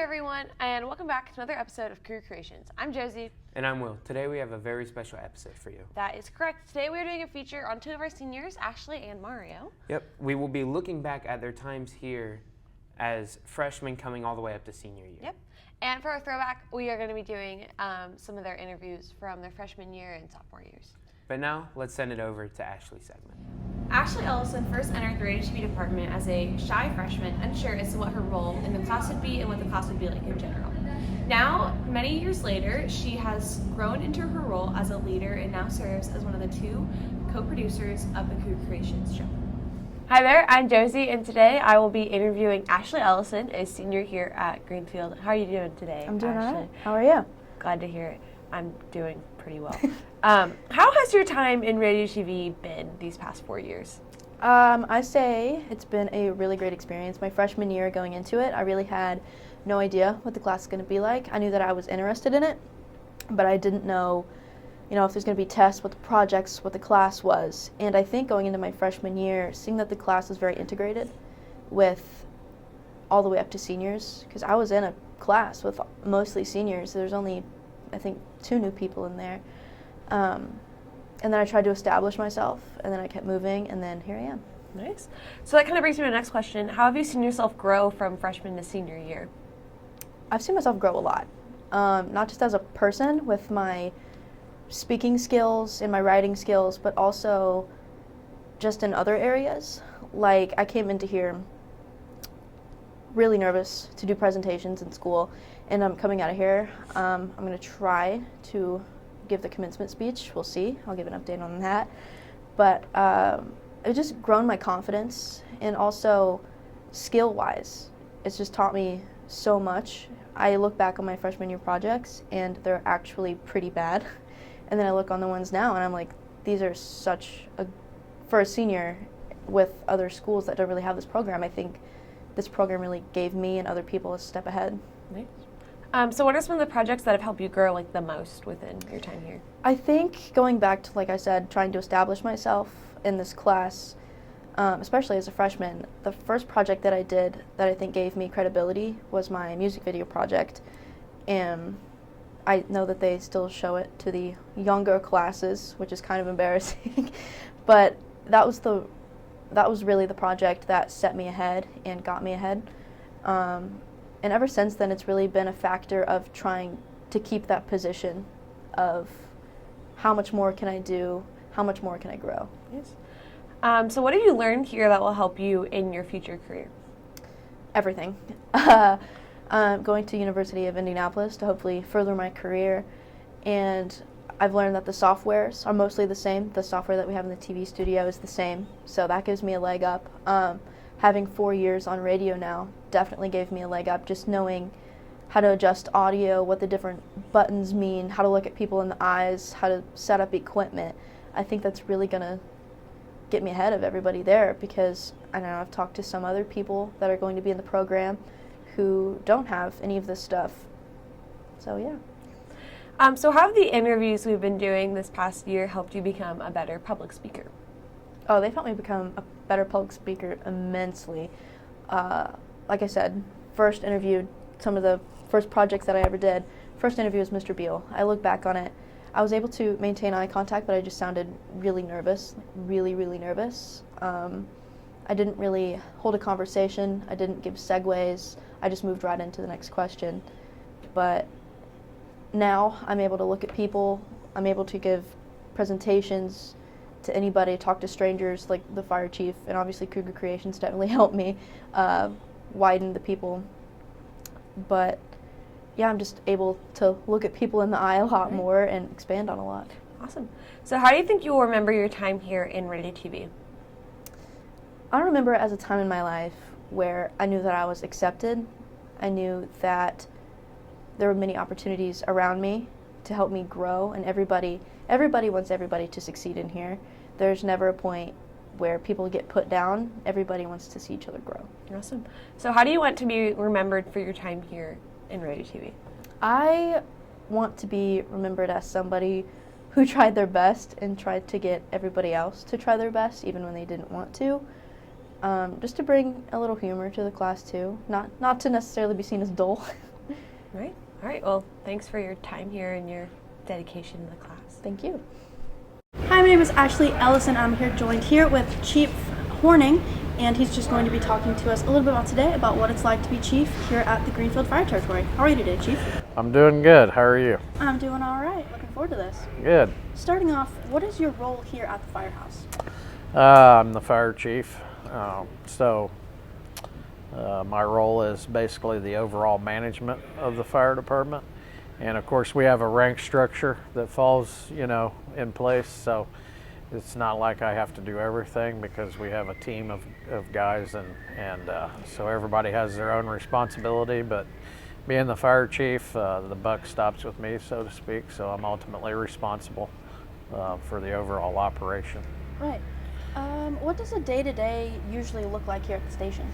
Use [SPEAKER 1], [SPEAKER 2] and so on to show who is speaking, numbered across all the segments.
[SPEAKER 1] everyone, and welcome back to another episode of Cougar Creations. I'm Josie.
[SPEAKER 2] And I'm Will. Today we have a very special episode for you.
[SPEAKER 1] That is correct. Today we're doing a feature on two of our seniors, Ashley and Mario.
[SPEAKER 2] Yep, we will be looking back at their times here as freshmen coming all the way up to senior year.
[SPEAKER 1] Yep. And for our throwback, we are going to be doing some of their interviews from their freshman year and sophomore years.
[SPEAKER 2] But now, let's send it over to Ashley's segment.
[SPEAKER 1] Ashley Ellison first entered the radio TV department as a shy freshman, unsure as to what her role in the class would be and what the class would be like in general. Now, many years later, she has grown into her role as a leader and now serves as one of the two co-producers of the Cougar Creations show. Hi there, I'm Josie, and today I will be interviewing Ashley Ellison, a senior here at Greenfield. How are you doing today,
[SPEAKER 3] I'm doing
[SPEAKER 1] Ashley?
[SPEAKER 3] all right. How are you?
[SPEAKER 1] Glad to hear it. I'm doing pretty well. How has your time in radio TV been these past 4 years?
[SPEAKER 3] I say it's been a really great experience. My freshman year going into it, I really had no idea what the class was going to be like. I knew that I was interested in it, but I didn't know, if there's going to be tests, what the projects, what the class was. And I think going into my freshman year, seeing that the class was very integrated with all the way up to seniors, because I was in a class with mostly seniors. There's only, I think, 2 new people in there. And then I tried to establish myself, and then I kept moving, and then here I am.
[SPEAKER 1] Nice. So that kind of brings me to the next question. How have you seen yourself grow from freshman to senior year?
[SPEAKER 3] I've seen myself grow a lot, not just as a person with my speaking skills and my writing skills, but also just in other areas. Like, I came into here really nervous to do presentations in school, and I'm coming out of here. I'm going to try to give the commencement speech. We'll see. I'll give an update on that. But it's just grown my confidence, and also skill-wise, it's just taught me so much. I look back on my freshman year projects, and they're actually pretty bad. And then I look on the ones now, and I'm like, these are for a senior with other schools that don't really have this program, I think this program really gave me and other people a step ahead.
[SPEAKER 1] Nice. So what are some of the projects that have helped you grow the most within your time here?
[SPEAKER 3] I think going back to, like I said, trying to establish myself in this class, especially as a freshman, the first project that I did that I think gave me credibility was my music video project. And I know that they still show it to the younger classes, which is kind of embarrassing. But that was really the project that set me ahead and got me ahead. And ever since then, it's really been a factor of trying to keep that position of how much more can I do, how much more can I grow.
[SPEAKER 1] Yes. So what have you learned here that will help you in your future career?
[SPEAKER 3] Everything. Going to University of Indianapolis to hopefully further my career, and I've learned that the softwares are mostly the same. The software that we have in the TV studio is the same, so that gives me a leg up. Having 4 years on radio now definitely gave me a leg up, just knowing how to adjust audio, what the different buttons mean, how to look at people in the eyes, how to set up equipment. I think that's really going to get me ahead of everybody there, because I know I've talked to some other people that are going to be in the program who don't have any of this stuff. So yeah.
[SPEAKER 1] So how have the interviews we've been doing this past year helped you become a better public speaker?
[SPEAKER 3] Oh, they've helped me become a better public speaker immensely. Like I said, first interviewed some of the first projects that I ever did. First interview was Mr. Beal. I look back on it. I was able to maintain eye contact, but I just sounded really nervous, really, really nervous. I didn't really hold a conversation. I didn't give segues. I just moved right into the next question. But now I'm able to look at people. I'm able to give presentations to anybody, talk to strangers like the fire chief, and obviously Cougar Creations definitely helped me widen the people. But yeah, I'm just able to look at people in the eye a lot more and expand on a lot.
[SPEAKER 1] Awesome. So how do you think you will remember your time here in radio TV?
[SPEAKER 3] I remember it as a time in my life where I knew that I was accepted. I knew that there were many opportunities around me to help me grow, and everybody wants everybody to succeed in here. There's never a point where people get put down. Everybody wants to see each other grow.
[SPEAKER 1] Awesome. So how do you want to be remembered for your time here in radio TV?
[SPEAKER 3] I want to be remembered as somebody who tried their best and tried to get everybody else to try their best even when they didn't want to. Just to bring a little humor to the class too. Not to necessarily be seen as dull,
[SPEAKER 4] Right. All right. Well, thanks for your time here and your dedication to the class.
[SPEAKER 3] Thank you.
[SPEAKER 5] Hi, my name is Ashley Ellison. I'm here joined here with Chief Horning, and he's just going to be talking to us a little bit about today about what it's like to be chief here at the Greenfield Fire Territory. How are you today, Chief?
[SPEAKER 6] I'm doing good. How are you?
[SPEAKER 5] I'm doing all right. Looking forward to this.
[SPEAKER 6] Good.
[SPEAKER 5] Starting off, what is your role here at the firehouse?
[SPEAKER 6] I'm the fire chief. My role is basically the overall management of the fire department. And of course, we have a rank structure that falls, in place. So it's not like I have to do everything because we have a team of guys, and so everybody has their own responsibility. But being the fire chief, the buck stops with me, so to speak. So I'm ultimately responsible for the overall operation.
[SPEAKER 5] Right. What does a day-to-day usually look like here at the station?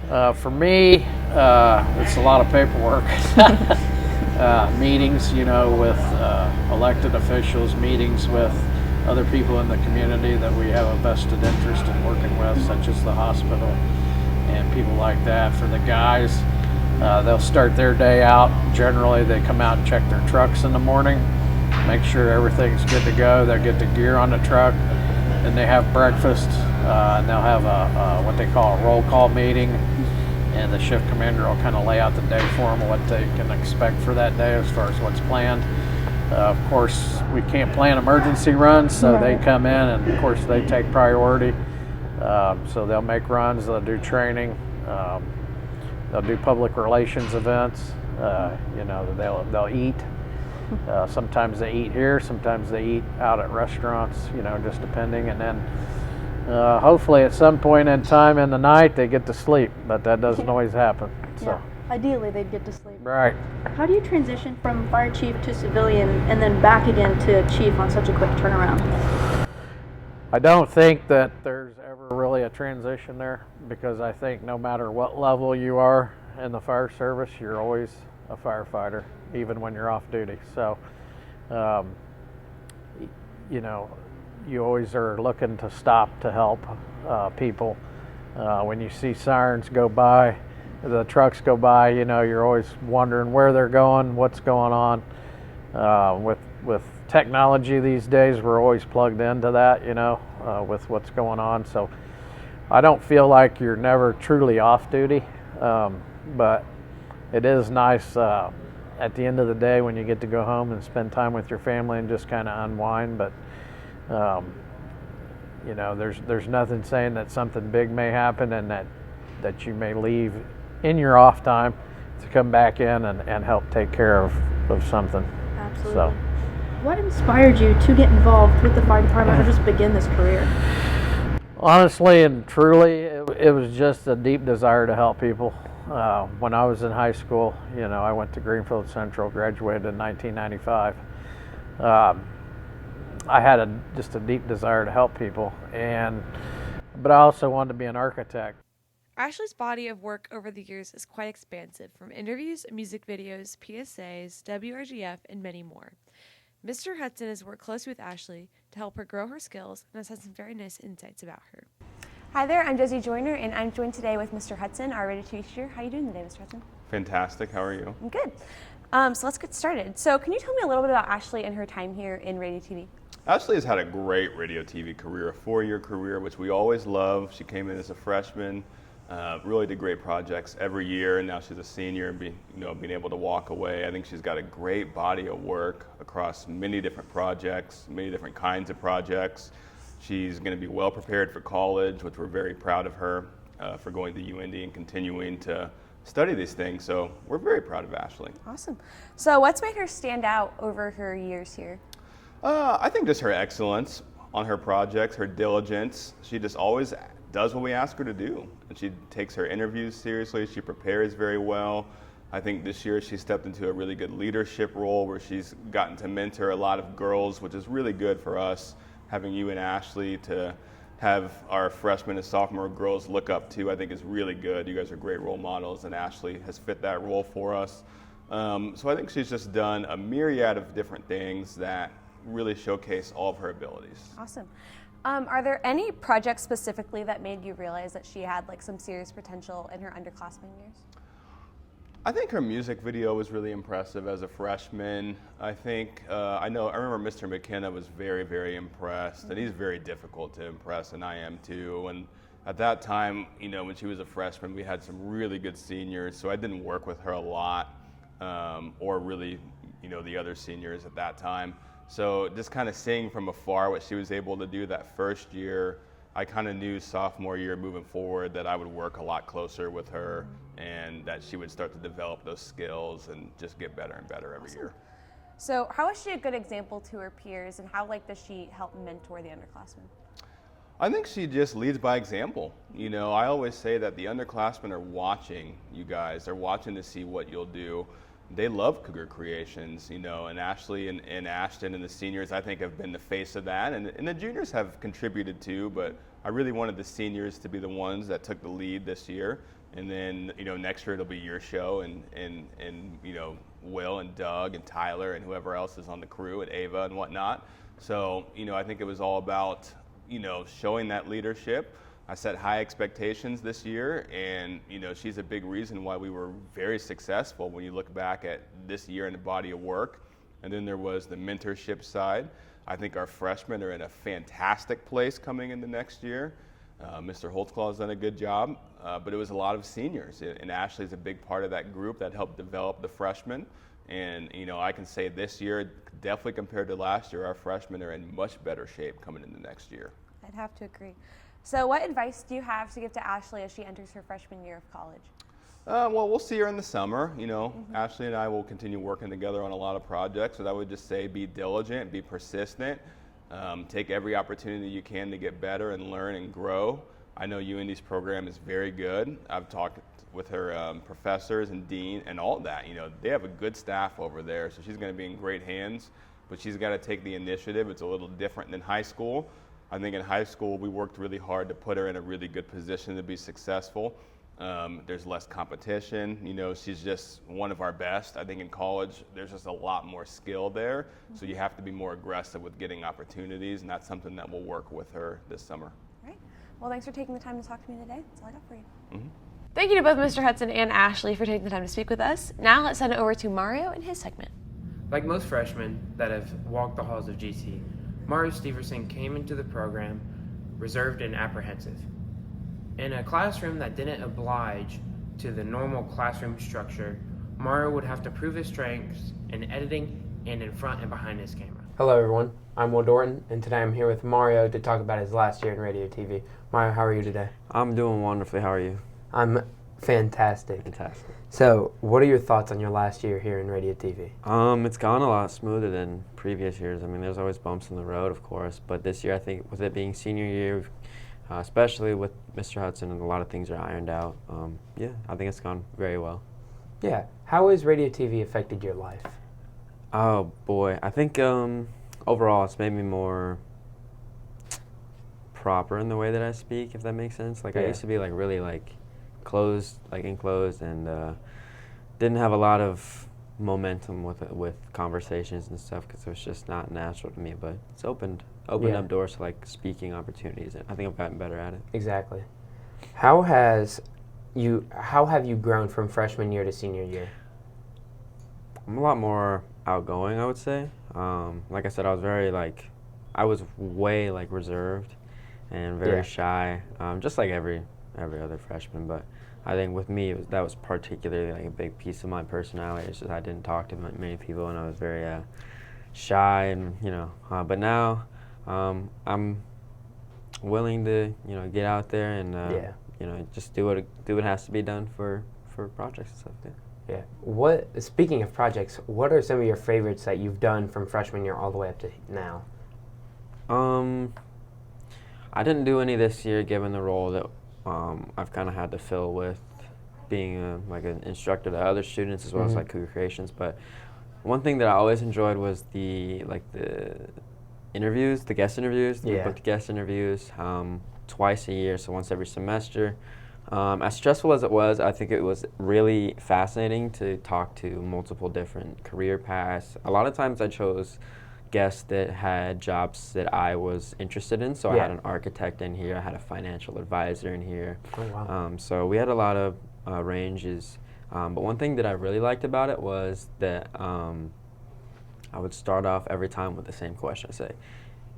[SPEAKER 6] For me, it's a lot of paperwork. Meetings, with elected officials, meetings with other people in the community that we have a vested interest in working with, such as the hospital and people like that. For the guys, they'll start their day out. Generally, they come out and check their trucks in the morning, make sure everything's good to go. They'll get the gear on the truck, then they have breakfast, and they'll have what they call a roll call meeting. And the shift commander will kind of lay out the day for them, what they can expect for that day as far as what's planned. Of course, we can't plan emergency runs, so they come in, and of course they take priority. So they'll make runs, they'll do training, they'll do public relations events. They'll eat. Sometimes they eat here, sometimes they eat out at restaurants, just depending. And then hopefully at some point in time in the night they get to sleep, but that doesn't always happen. So.
[SPEAKER 5] Yeah. Ideally, they'd get to sleep.
[SPEAKER 6] Right.
[SPEAKER 5] How do you transition from fire chief to civilian and then back again to chief on such a quick turnaround?
[SPEAKER 6] I don't think that there's ever really a transition there, because I think no matter what level you are in the fire service, you're always a firefighter, even when you're off duty. So, you always are looking to stop to help people. When you see sirens go by, the trucks go by, you're always wondering where they're going, what's going on. With technology these days, we're always plugged into that, with what's going on. So I don't feel like you're never truly off duty, but it is nice at the end of the day when you get to go home and spend time with your family and just kind of unwind. But there's nothing saying that something big may happen and that you may leave in your off time to come back in and help take care of something.
[SPEAKER 5] Absolutely.
[SPEAKER 6] So,
[SPEAKER 5] what inspired you to get involved with the fire department or just begin this career?
[SPEAKER 6] honestly and truly, it was just a deep desire to help people. When I was in high school, I went to Greenfield-Central, graduated in 1995. I had just a deep desire to help people, but I also wanted to be an architect.
[SPEAKER 4] Ashley's body of work over the years is quite expansive, from interviews, music videos, PSAs, WRGF, and many more. Mr. Hudson has worked closely with Ashley to help her grow her skills and has had some very nice insights about her.
[SPEAKER 7] Hi there, I'm Josie Joyner, and I'm joined today with Mr. Hudson, our radio teacher. How are you doing today, Mr. Hudson?
[SPEAKER 8] Fantastic. How are you?
[SPEAKER 7] I'm good. So let's get started. So can you tell me a little bit about Ashley and her time here in radio TV?
[SPEAKER 8] Ashley has had a great radio TV career, a 4-year career, which we always love. She came in as a freshman, really did great projects every year, and now she's a senior and being able to walk away. I think she's got a great body of work across many different projects, many different kinds of projects. She's going to be well prepared for college, which we're very proud of her for going to UND and continuing to study these things. So we're very proud of Ashley.
[SPEAKER 7] Awesome. So what's made her stand out over her years here?
[SPEAKER 8] I think just her excellence on her projects, her diligence. She just always does what we ask her to do. And she takes her interviews seriously. She prepares very well. I think this year she stepped into a really good leadership role where she's gotten to mentor a lot of girls, which is really good for us, having you and Ashley to have our freshman and sophomore girls look up to. I think is really good. You guys are great role models, and Ashley has fit that role for us. So I think she's just done a myriad of different things that really showcase all of her abilities.
[SPEAKER 7] Awesome. Are there any projects specifically that made you realize that she had some serious potential in her underclassmen years?
[SPEAKER 8] I think her music video was really impressive as a freshman. I think, I remember Mr. McKenna was very, very impressed, and he's very difficult to impress, and I am too. And at that time, when she was a freshman, we had some really good seniors, so I didn't work with her a lot, or really, the other seniors at that time. So just kind of seeing from afar what she was able to do that first year, I kind of knew sophomore year moving forward that I would work a lot closer with her and that she would start to develop those skills and just get better and better every year.
[SPEAKER 7] So how is she a good example to her peers, and how does she help mentor the underclassmen?
[SPEAKER 8] I think she just leads by example. I always say that the underclassmen are watching you guys. They're watching to see what you'll do. They love Cougar Creations, and Ashley and Ashton and the seniors, I think, have been the face of that. And the juniors have contributed too, but I really wanted the seniors to be the ones that took the lead this year. And then, next year it'll be your show, and Will and Doug and Tyler and whoever else is on the crew, and Ava and whatnot. So, I think it was all about, showing that leadership. I set high expectations this year, and she's a big reason why we were very successful when you look back at this year in the body of work. And then there was the mentorship side. I think our freshmen are in a fantastic place coming into next year. Mr. Holtzclaw has done a good job, but it was a lot of seniors, and Ashley's a big part of that group that helped develop the freshmen. And I can say this year, definitely compared to last year, our freshmen are in much better shape coming into next year.
[SPEAKER 7] I'd have to agree. So what advice do you have to give to Ashley as she enters her freshman year of college?
[SPEAKER 8] Well, we'll see her in the summer. Ashley and I will continue working together on a lot of projects, but I would just say be diligent, be persistent, take every opportunity you can to get better and learn and grow. I know UND's program is very good. I've talked with her professors and dean and all that. They have a good staff over there, so she's going to be in great hands, but she's got to take the initiative. It's a little different than high school. I think in high school we worked really hard to put her in a really good position to be successful. There's less competition. She's just one of our best. I think in college there's just a lot more skill there, so you have to be more aggressive with getting opportunities, and that's something that we'll work with her this summer.
[SPEAKER 7] All right. Well, thanks for taking the time to talk to me today. That's all I got for you.
[SPEAKER 8] Mm-hmm.
[SPEAKER 4] Thank you to both Mr. Hudson and Ashley for taking the time to speak with us. Now let's send it over to Mario and his segment.
[SPEAKER 2] Like most freshmen that have walked the halls of GC, Mario Steverson came into the program reserved and apprehensive. In a classroom that didn't oblige to the normal classroom structure, Mario would have to prove his strengths in editing and in front and behind his camera. Hello everyone, I'm Will Dorton, and today I'm here with Mario to talk about his last year in radio TV. Mario, how are you today?
[SPEAKER 9] I'm doing wonderfully. How are you?
[SPEAKER 2] I'm fantastic.
[SPEAKER 9] Fantastic.
[SPEAKER 2] So, what are your thoughts on your last year here in radio TV?
[SPEAKER 9] It's gone a lot smoother than previous years. I mean, there's always bumps in the road, of course, but this year I think with it being senior year, especially with Mr. Hudson, and a lot of things are ironed out. I think it's gone very well.
[SPEAKER 2] Yeah. How has radio TV affected your life?
[SPEAKER 9] Oh boy, I think overall it's made me more proper in the way that I speak, if that makes sense. I used to be really closed, enclosed, and didn't have a lot of momentum with conversations and stuff because it was just not natural to me. But it's opened up doors to speaking opportunities, and I think I've gotten better at it. Exactly.
[SPEAKER 2] How have you grown from freshman year to senior year?
[SPEAKER 9] I'm a lot more outgoing, I would say. Like I said, I was way reserved and very shy, just like every other freshman. But I think with me, that was particularly a big piece of my personality. It's just I didn't talk to many people, and I was very shy, and But now, I'm willing to get out there and just do what has to be done for projects and stuff.
[SPEAKER 2] Yeah. Speaking of projects, what are some of your favorites that you've done from freshman year all the way up to now?
[SPEAKER 9] I didn't do any this year, given the role that I've kind of had to fill with being an instructor to other students as well as Cougar Creations. But one thing that I always enjoyed was the interviews, the guest interviews, the booked guest interviews, twice a year, so once every semester. As stressful as it was, I think it was really fascinating to talk to multiple different career paths. A lot of times I chose guests that had jobs that I was interested in. So I had an architect in here, I had a financial advisor in here.
[SPEAKER 2] Oh, wow.
[SPEAKER 9] So we had a lot of ranges. But one thing that I really liked about it was that I would start off every time with the same question. I say,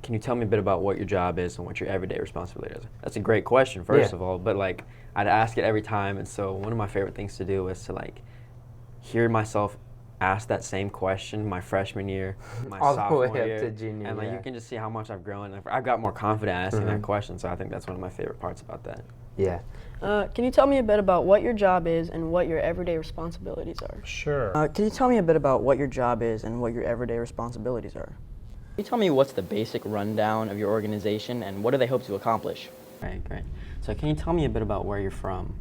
[SPEAKER 9] can you tell me a bit about what your job is and what your everyday responsibility is? That's a great question, first of all, but like I'd ask it every time, and so one of my favorite things to do was to like hear myself ask that same question my freshman year, my
[SPEAKER 2] all the
[SPEAKER 9] sophomore
[SPEAKER 2] way up
[SPEAKER 9] year,
[SPEAKER 2] to junior,
[SPEAKER 9] and like
[SPEAKER 2] yeah.
[SPEAKER 9] you can just see how much I've grown. And I've got more confident asking that question, so I think that's one of my favorite parts about that.
[SPEAKER 2] Yeah.
[SPEAKER 10] Can you tell me a bit about what your job is and what your everyday responsibilities are?
[SPEAKER 11] Sure.
[SPEAKER 10] Can you tell me a bit about what your job is and what your everyday responsibilities are?
[SPEAKER 12] Can you tell me what's the basic rundown of your organization and what do they hope to accomplish?
[SPEAKER 9] Right, great. So can you tell me a bit about where you're from?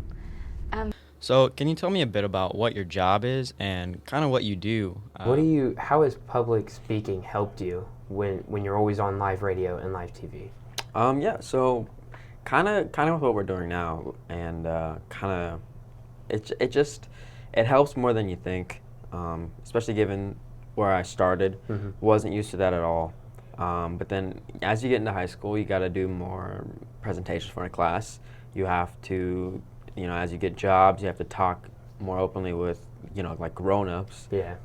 [SPEAKER 12] So can you tell me a bit about what your job is and kind of what you do?
[SPEAKER 2] How has public speaking helped you when you're always on live radio and live TV?
[SPEAKER 9] Yeah, so kind of what we're doing now, and it helps more than you think, especially given where I started. Wasn't used to that at all. But then as you get into high school, you got to do more presentations for a class. You have to, as you get jobs, you have to talk more openly with, like grown-ups.
[SPEAKER 2] Yeah.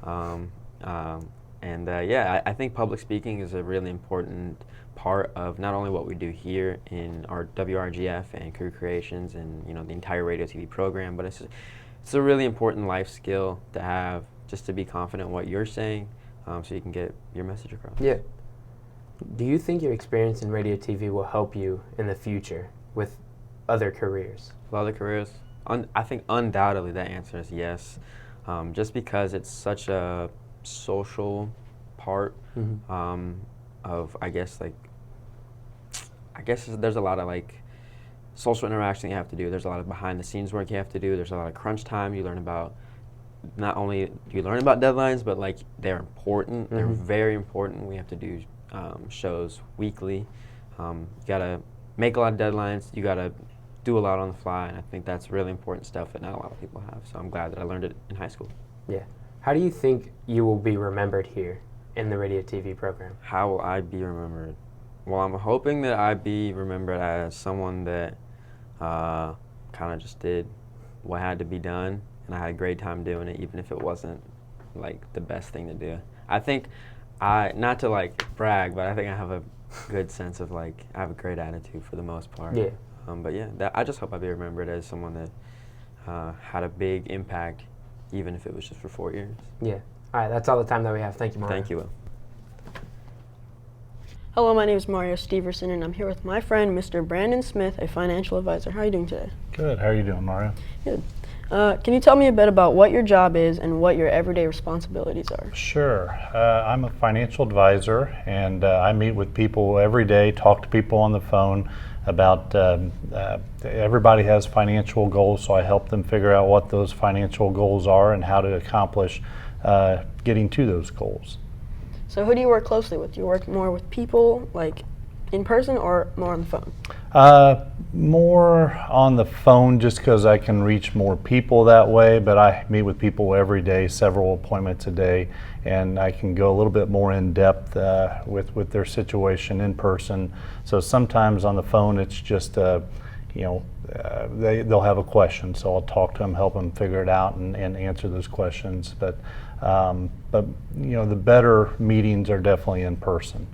[SPEAKER 9] I think public speaking is a really important part of not only what we do here in our WRGF and Cougar Creations and the entire radio TV program, but it's a really important life skill to have, just to be confident in what you're saying, so you can get your message across.
[SPEAKER 2] Yeah. Do you think your experience in radio TV will help you in the future with other careers?
[SPEAKER 9] With other careers? I think undoubtedly that answer is yes, just because it's such a social part of, I guess there's a lot of like social interaction you have to do. There's a lot of behind the scenes work you have to do. There's a lot of crunch time. You learn about, not only do you learn about deadlines, but like they're important. They're very important. We have to do shows weekly. You gotta make a lot of deadlines. You gotta do a lot on the fly, and I think that's really important stuff that not a lot of people have. So I'm glad that I learned it in high school.
[SPEAKER 2] Yeah. How do you think you will be remembered here in the radio TV program?
[SPEAKER 9] How will I be remembered? Well, I'm hoping that I be remembered as someone that kind of just did what had to be done, and I had a great time doing it, even if it wasn't like the best thing to do. I think not to like brag, but I think I have a good sense of like, I have a great attitude for the most part.
[SPEAKER 2] Yeah.
[SPEAKER 9] But yeah, I just hope I be remembered as someone that had a big impact, even if it was just for 4 years.
[SPEAKER 2] Yeah. All right, that's all the time that we have. Thank you, Mario.
[SPEAKER 9] Thank you, Will.
[SPEAKER 10] Hello, my name is Mario Steverson, and I'm here with my friend, Mr. Brandon Smith, a financial advisor. How are you doing today?
[SPEAKER 11] Good. How are you doing, Mario?
[SPEAKER 10] Good. Can you tell me a bit about what your job is and what your everyday responsibilities are?
[SPEAKER 11] Sure. I'm a financial advisor, and I meet with people every day, talk to people on the phone about everybody has financial goals, so I help them figure out what those financial goals are and how to accomplish getting to those goals.
[SPEAKER 10] So who do you work closely with? Do you work more with people, like in person, or more on the phone?
[SPEAKER 11] More on the phone, just because I can reach more people that way, but I meet with people every day, several appointments a day, and I can go a little bit more in depth with their situation in person. So sometimes on the phone it's just they'll have a question, so I'll talk to them, help them figure it out and answer those questions. But the better meetings are definitely in person.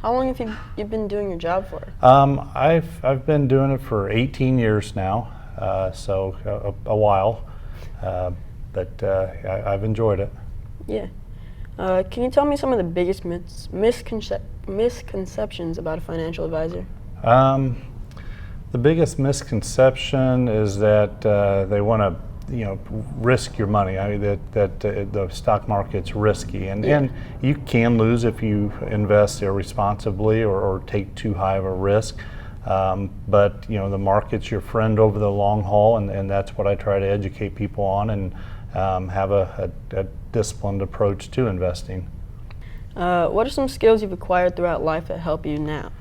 [SPEAKER 10] How long have you been doing your job for?
[SPEAKER 11] I've been doing it for 18 years now, so a while, but I've enjoyed it.
[SPEAKER 10] Yeah. Can you tell me some of the biggest misconceptions about a financial advisor?
[SPEAKER 11] The biggest misconception is that they want to risk your money. I mean that the stock market's risky, and you can lose if you invest irresponsibly or take too high of a risk. But the market's your friend over the long haul, and that's what I try to educate people on, and have a disciplined approach to investing.
[SPEAKER 10] What are some skills you've acquired throughout life that help you now?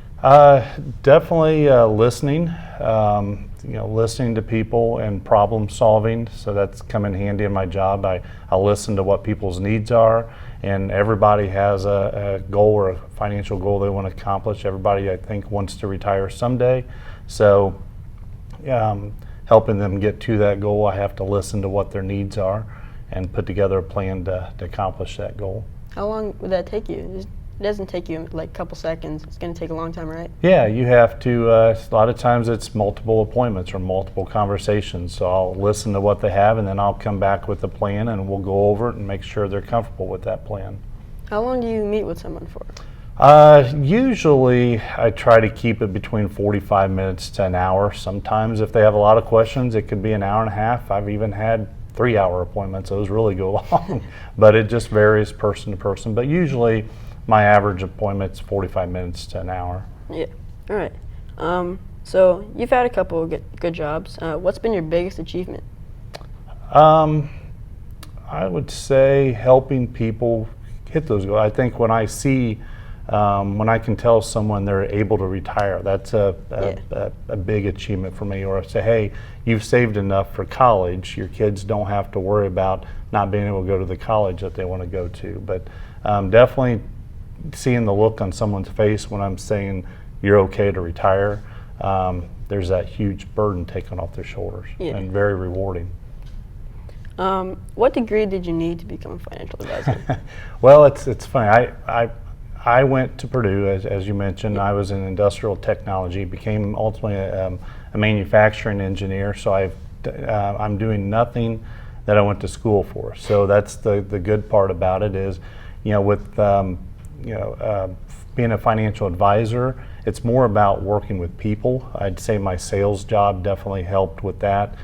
[SPEAKER 11] Definitely listening. Listening to people and problem solving, so that's come in handy in my job. I listen to what people's needs are, and everybody has a goal or a financial goal they want to accomplish. Everybody, I think, wants to retire someday, so helping them get to that goal, I have to listen to what their needs are and put together a plan to accomplish that goal.
[SPEAKER 10] How long would that take you? It doesn't take you like a couple seconds. It's going to take a long time, right?
[SPEAKER 11] Yeah, you have to, a lot of times it's multiple appointments or multiple conversations. So I'll listen to what they have and then I'll come back with a plan and we'll go over it and make sure they're comfortable with that plan.
[SPEAKER 10] How long do you meet with someone for?
[SPEAKER 11] Usually I try to keep it between 45 minutes to an hour. Sometimes if they have a lot of questions, it could be an hour and a half. I've even had 3-hour appointments. Those really go long, but it just varies person to person. But usually my average appointment's 45 minutes to an hour.
[SPEAKER 10] Yeah, all right. So you've had a couple of good jobs. What's been your biggest achievement?
[SPEAKER 11] I would say helping people hit those goals. I think when I see, when I can tell someone they're able to retire, that's a big achievement for me. Or I say, hey, you've saved enough for college. Your kids don't have to worry about not being able to go to the college that they want to go to. But definitely seeing the look on someone's face when I'm saying you're okay to retire, there's that huge burden taken off their shoulders, and very rewarding.
[SPEAKER 10] What degree did you need to become a financial advisor?
[SPEAKER 11] Well, it's funny. I went to Purdue, as you mentioned. I was in industrial technology, became ultimately a manufacturing engineer. So I'm doing nothing that I went to school for. So that's the good part about it is, with being a financial advisor, it's more about working with people. I'd say my sales job definitely helped with that.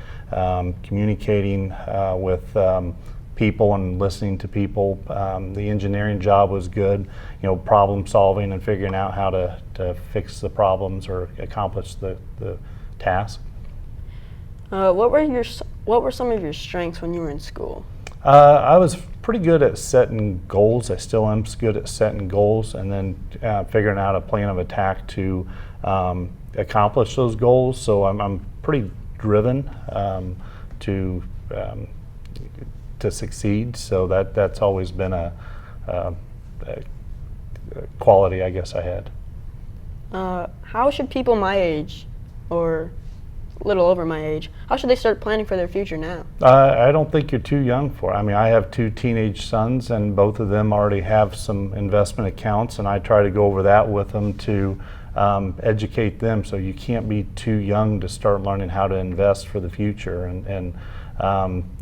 [SPEAKER 11] Communicating with people and listening to people. The engineering job was good, problem solving and figuring out how to fix the problems or accomplish the task.
[SPEAKER 10] What were some of your strengths when you were in school?
[SPEAKER 11] I was pretty good at setting goals. I still am good at setting goals and then figuring out a plan of attack to accomplish those goals. So I'm pretty driven to succeed. So that's always been a quality I guess I had.
[SPEAKER 10] How should people my age, or a little over my age, how should they start planning for their future now?
[SPEAKER 11] I don't think you're too young for it. I mean, I have 2 teenage sons and both of them already have some investment accounts, and I try to go over that with them to educate them. So you can't be too young to start learning how to invest for the future, and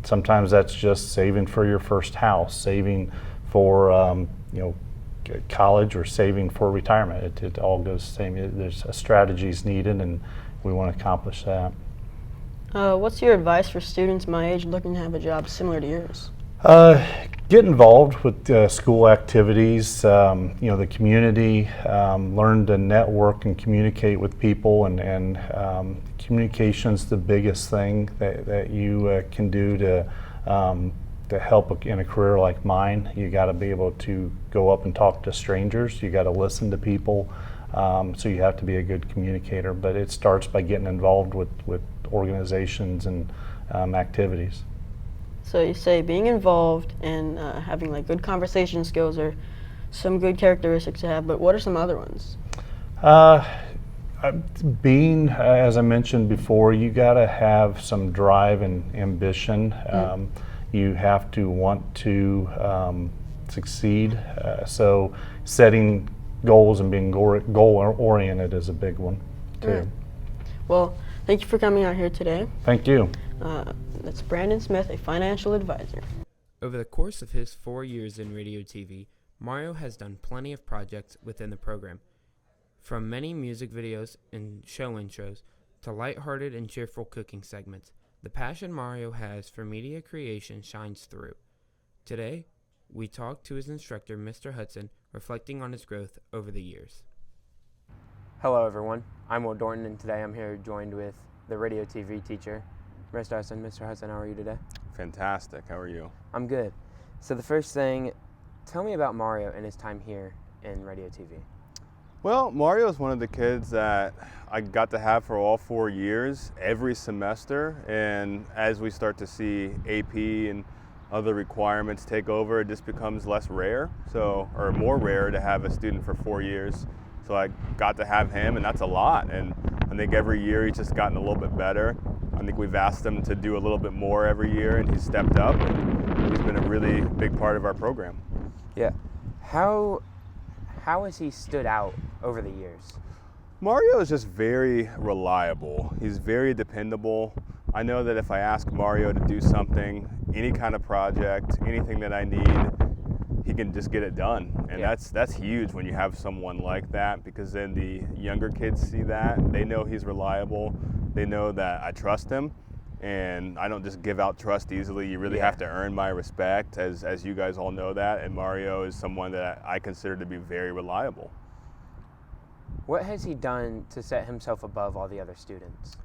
[SPEAKER 11] sometimes that's just saving for your first house, saving for college, or saving for retirement. It all goes the same. There's strategies needed, and we want to accomplish that.
[SPEAKER 10] What's your advice for students my age looking to have a job similar to yours?
[SPEAKER 11] Get involved with school activities, the community, learn to network and communicate with people, and communication's the biggest thing that you can do to help in a career like mine. You got to be able to go up and talk to strangers. You got to listen to people. So you have to be a good communicator, but it starts by getting involved with organizations and activities.
[SPEAKER 10] So you say being involved and having like good conversation skills are some good characteristics to have, but what are some other ones?
[SPEAKER 11] Being, as I mentioned before, you got to have some drive and ambition. You have to want to succeed. So setting goals and being goal-oriented is a big one, too.
[SPEAKER 10] Right. Well, thank you for coming out here today.
[SPEAKER 11] Thank you.
[SPEAKER 10] That's Brandon Smith, a financial advisor.
[SPEAKER 2] Over the course of his 4 years in radio TV, Mario has done plenty of projects within the program. From many music videos and show intros to lighthearted and cheerful cooking segments, the passion Mario has for media creation shines through. Today, we talked to his instructor, Mr. Hudson, reflecting on his growth over the years.
[SPEAKER 13] Hello everyone, I'm Will Dorton, and today I'm here joined with the radio TV teacher, Mr. Hudson. Mr. Hudson, how are you today?
[SPEAKER 8] Fantastic, how are you?
[SPEAKER 13] I'm good. So the first thing, tell me about Mario and his time here in radio TV.
[SPEAKER 8] Well, Mario is one of the kids that I got to have for all 4 years, every semester, and as we start to see AP and other requirements take over, it just becomes less rare, or more rare to have a student for 4 years. So I got to have him, and that's a lot. And I think every year he's just gotten a little bit better. I think we've asked him to do a little bit more every year, and he's stepped up, and he's been a really big part of our program.
[SPEAKER 13] Yeah. How has he stood out over the years?
[SPEAKER 8] Mario is just very reliable. He's very dependable. I know that if I ask Mario to do something, any kind of project, anything that I need, he can just get it done. And that's huge when you have someone like that, because then the younger kids see that. They know he's reliable. They know that I trust him, and I don't just give out trust easily. You really have to earn my respect, as you guys all know that. And Mario is someone that I consider to be very reliable.
[SPEAKER 13] What has he done to set himself above all the other students?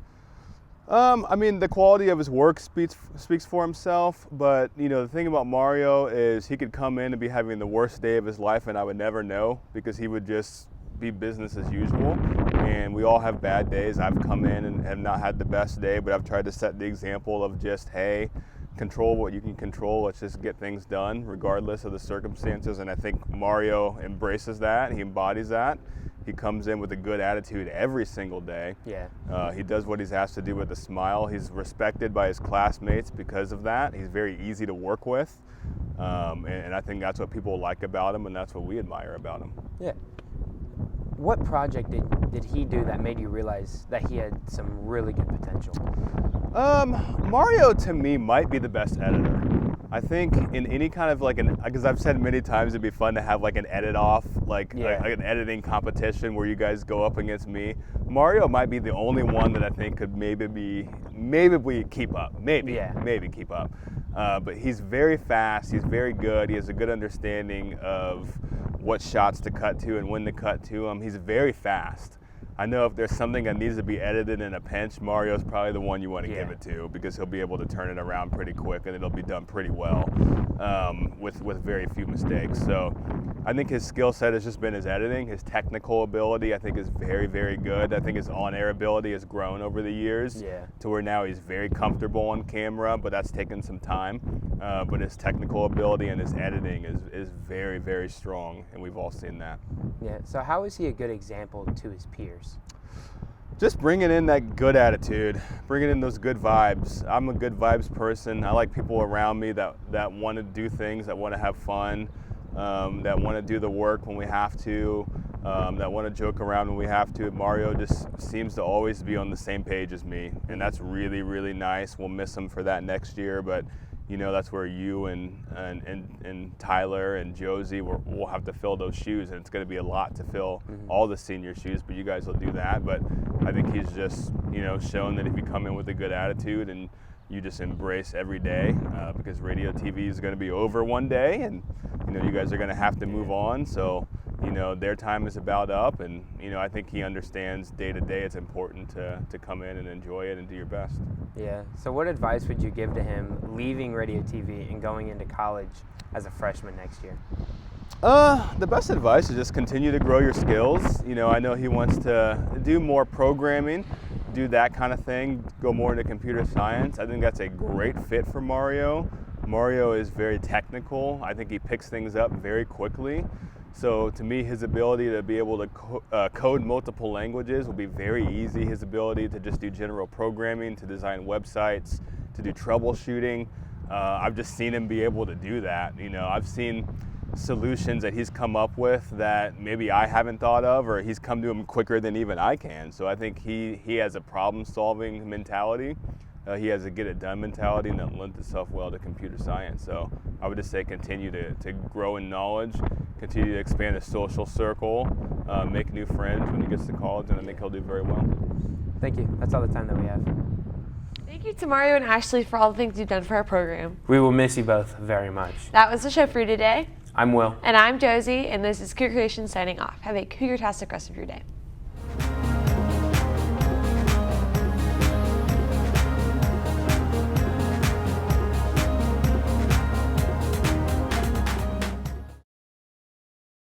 [SPEAKER 8] I mean, the quality of his work speaks for himself, but the thing about Mario is he could come in and be having the worst day of his life and I would never know, because he would just be business as usual. And we all have bad days. I've come in and have not had the best day, but I've tried to set the example of just, hey, control what you can control. Let's just get things done regardless of the circumstances. And I think Mario embraces that. He embodies that. He comes in with a good attitude every single day.
[SPEAKER 13] Yeah.
[SPEAKER 8] He does what he's asked to do with a smile. He's respected by his classmates because of that. He's very easy to work with. And I think that's what people like about him, and that's what we admire about him.
[SPEAKER 13] Yeah. What project did he do that made you realize that he had some really good potential?
[SPEAKER 8] Mario, to me, might be the best editor. I think in any kind of because I've said many times it'd be fun to have like an edit off, like an editing competition where you guys go up against me. Mario might be the only one that I think could maybe we keep up. Maybe keep up. But he's very fast, he's very good, he has a good understanding of what shots to cut to and when to cut to them. He's very fast. I know if there's something that needs to be edited in a pinch, Mario's probably the one you want to give it to, because he'll be able to turn it around pretty quick and it'll be done pretty well with very few mistakes. So I think his skill set has just been his editing. His technical ability, I think, is very, very good. I think his on-air ability has grown over the years to where now he's very comfortable on camera, but that's taken some time. But his technical ability and his editing is very, very strong, and we've all seen that.
[SPEAKER 13] Yeah, so how is he a good example to his peers?
[SPEAKER 8] Just bringing in that good attitude, bringing in those good vibes. I'm a good vibes person. I like people around me that want to do things, that want to have fun, that want to do the work when we have to, that want to joke around when we have to. Mario just seems to always be on the same page as me, and that's really, really nice. We'll miss him for that next year, but that's where you and Tyler and Josie will have to fill those shoes, and it's going to be a lot to fill all the senior shoes, but you guys will do that. But I think he's just shown that if you come in with a good attitude and you just embrace every day, because radio TV is going to be over one day, and you guys are going to have to move on. So their time is about up, and I think he understands day to day it's important to come in and enjoy it and do your best.
[SPEAKER 13] Yeah. So what advice would you give to him leaving radio TV and going into college as a freshman next year?
[SPEAKER 8] The best advice is just continue to grow your skills. I know he wants to do more programming, do that kind of thing, go more into computer science. I think that's a great fit for Mario. Mario is very technical. I think he picks things up very quickly. So to me, his ability to be able to code multiple languages will be very easy. His ability to just do general programming, to design websites, to do troubleshooting. I've just seen him be able to do that. I've seen solutions that he's come up with that maybe I haven't thought of, or he's come to him quicker than even I can. So I think he has a problem-solving mentality. He has a get-it-done mentality, and that lends itself well to computer science. So I would just say continue to grow in knowledge, continue to expand his social circle, make new friends when he gets to college, and I think he'll do very well.
[SPEAKER 13] Thank you. That's all the time that we have.
[SPEAKER 4] Thank you to Mario and Ashley for all the things you've done for our program.
[SPEAKER 13] We will miss you both very much.
[SPEAKER 4] That was the show for you today.
[SPEAKER 13] I'm Will.
[SPEAKER 4] And I'm Josie, and this is Cougar Creations signing off. Have a Cougar-tastic rest of your day.